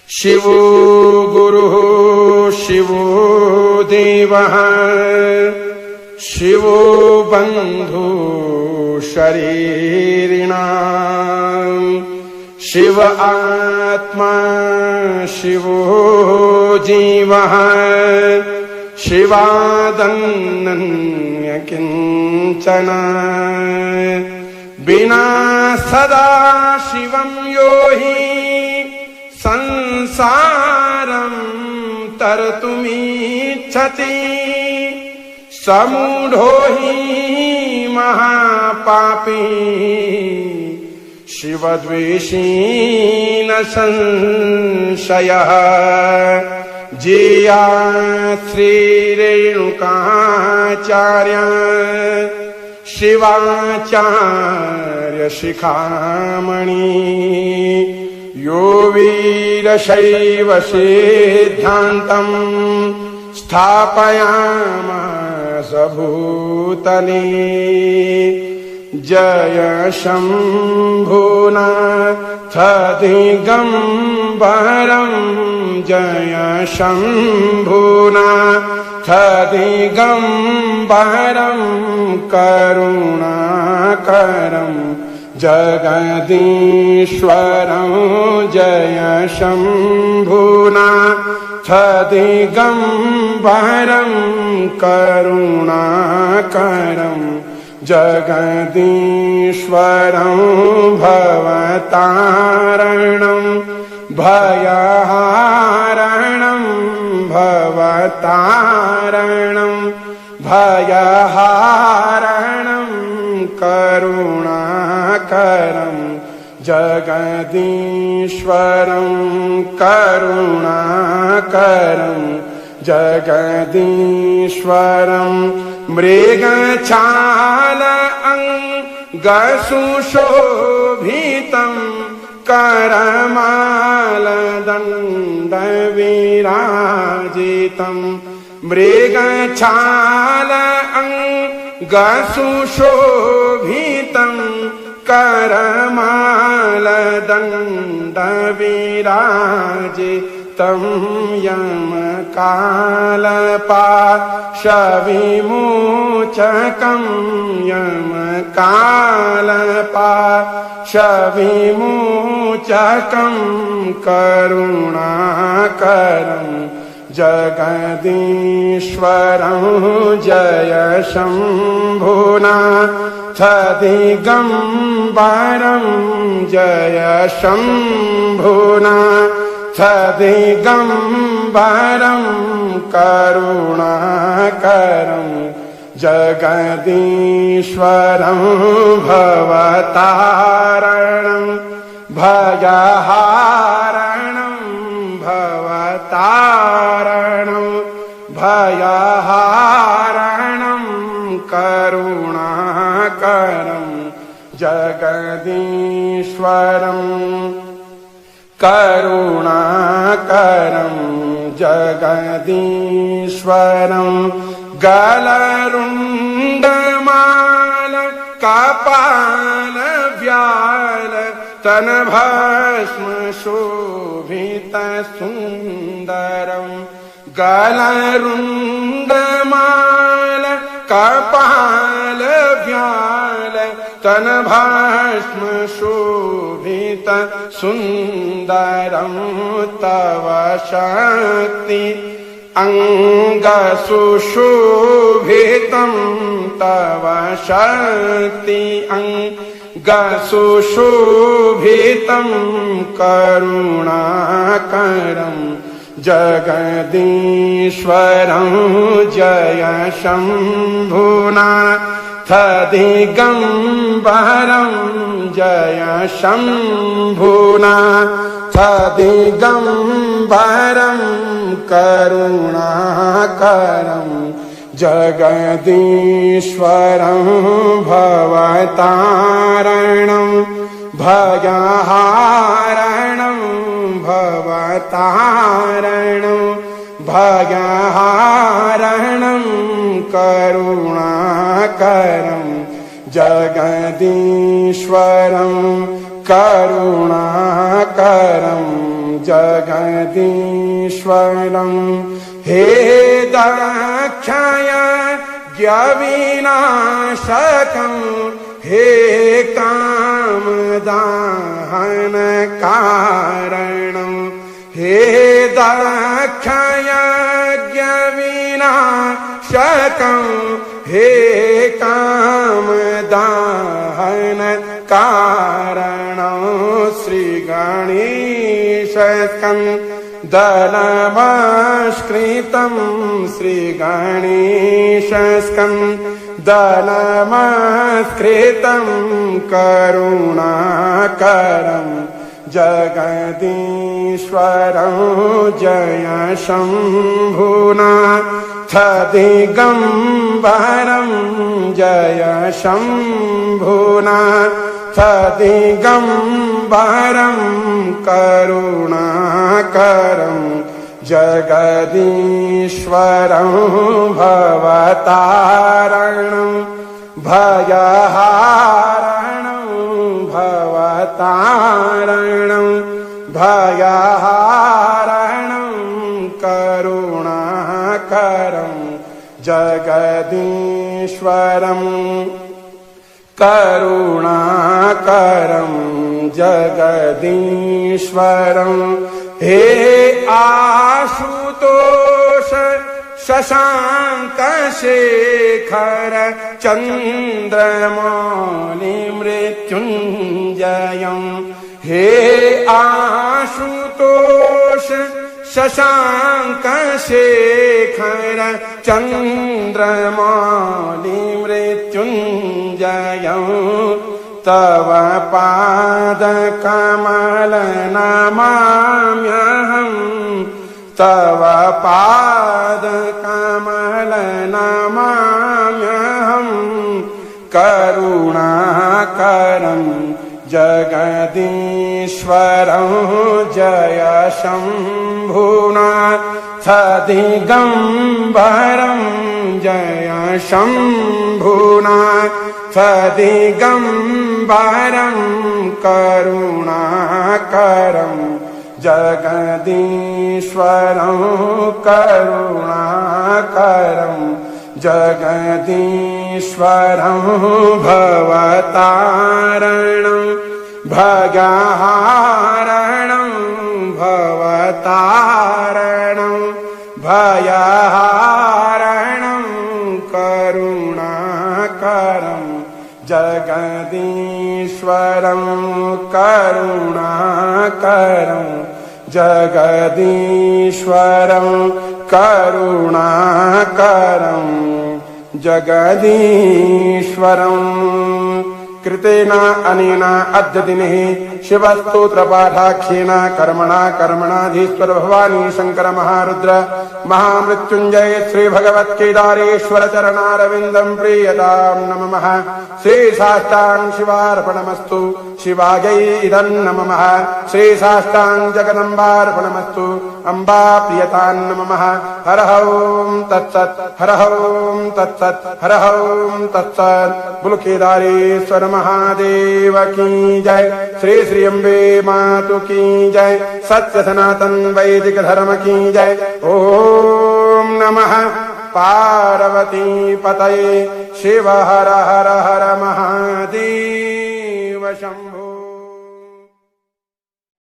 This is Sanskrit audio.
शिवो गुरुः शिवो देवः शिवो बन्धु शरीरिणाम् शिव आत्मा शिवो जीवः शिवादन्नन्य किञ्चन विना सदा शिवं यो हि संसारं तरतुमिच्छति समूढो हि महापापी शिवद्वेषी न संशयः जेया श्रीरेणुकाचार्य शिवाचार्य शिखामणि यो वीरशैव सिद्धान्तं स्थापयामास भूतले जय शम्भुनाथ दिगम्बरं जय शम्भुनाथ दिगम्बरं करुणाकरं जगदीश्वरं जय शम्भुनाथ दिगम्बरं करुणाकरं जगदीश्वरं भवतारणं भयहारणं भवतारणं भयहारणं करुणाकरं जगदीश्वरं करुणाकरं जगदीश्वरं मृगछाल अंगसुशोभितं करमालदण्डविराजितं मृगछाल अंगसुशोभितं करमालदण्डविराजितं यमकालपाशविमोचकं यमकालपाशविमोचकं करुणाकरं जगदीश्वरं जय शम्भुनाथ दिगम्बरं जय शम्भुनाथ दिगम्बरं करुणाकरं जगदीश्वरं भवतारणं भयहारणं भवतारणं भयहारणं करुणाकरं जगदीश्वरं करुणाकरं जगदीश्वरं गलरुण्डमाल कपालव्याल तनभस्म शोभितसुन्दरं गलरुण्डमाल कपालव्याल तनभस्म शोभितसुन्दरं तव शक्ति अंगसुशोभितं तव शक्ति अंगसुशोभितं करुणाकरं जगदीश्वरं जय शम्भुनाथ दिगम्बरं जय शम्भुनाथ दिगम्बरं करुणाकरं जगदीश्वरं भवतारणं भयहारणं भवतारणं भयहारणं करुणाकरं जगदीश्वरं करुणाकरं जगदीश्वरं हे दक्षयज्ञविनाशकं हे कामदाहनकारणं हे दक्षयज्ञविनाशकं हे कामदाहनकारणं श्रीगणेशस्कन्दनमस्कृतं श्रीगणेशस्कन्दनमस्कृतं करुणाकरं जगदीश्वरं जय शम्भुनाथ दिगम्बरं जय शम्भुनाथ दिगम्बरं करुणाकरं जगदीश्वरं भवतारणं भयहारणं भवतारणं भयहारणं करुणाकरं जगदीश्वरं करुणाकरं जगदीश्वरं हे आशुतोष शशाङ्कशेखर चन्द्रमौलिमृत्युञ्जयं हे आशुतोष शशाङ्कशेखर चन्द्रमौलिमृत्युञ्जयं तव पादकमल नमाम्यहं तव पादकमल नमाम्यहं करुणाकरं जगदीश्वरं जय शम्भुनाथ दिगम्बरं जय शम्भुनाथ दिगम्बरं करुणाकरं जगदीश्वरं करुणाकरं जगदीश्वरं भवतारणं भयहारणं भवतारणं भयहारणं करुणाकरं जगदीश्वरं करुणाकरं जगदीश्वरं करुणाकरं जगदीश्वरं कृतेन अनेन अद्य दिने शिवस्तोत्रपाठाख्येन कर्मणा भवानी शंकर महारुद्र महामृत्युंजय श्री भगवत्केदारेश्वर चरणारविंदं प्रीयतां नमः। श्री साष्टांग शिवार्पणमस्तु शिवायै इदं नमः। श्री साष्टांग जगदम्बार्पणमस्तु अम्बा प्रियतां नमः। हर ओं तत्सत् हर ओं तत्सत् हर ओं तत्सत्। बोलो केदारेश्वर महादेव की जय। श्री श्री अम्बे मातु की जय। सत्य सनातन वैदिक धर्म की जय। ओम नमः पार्वती पतये शिव हर हर हर महादेव।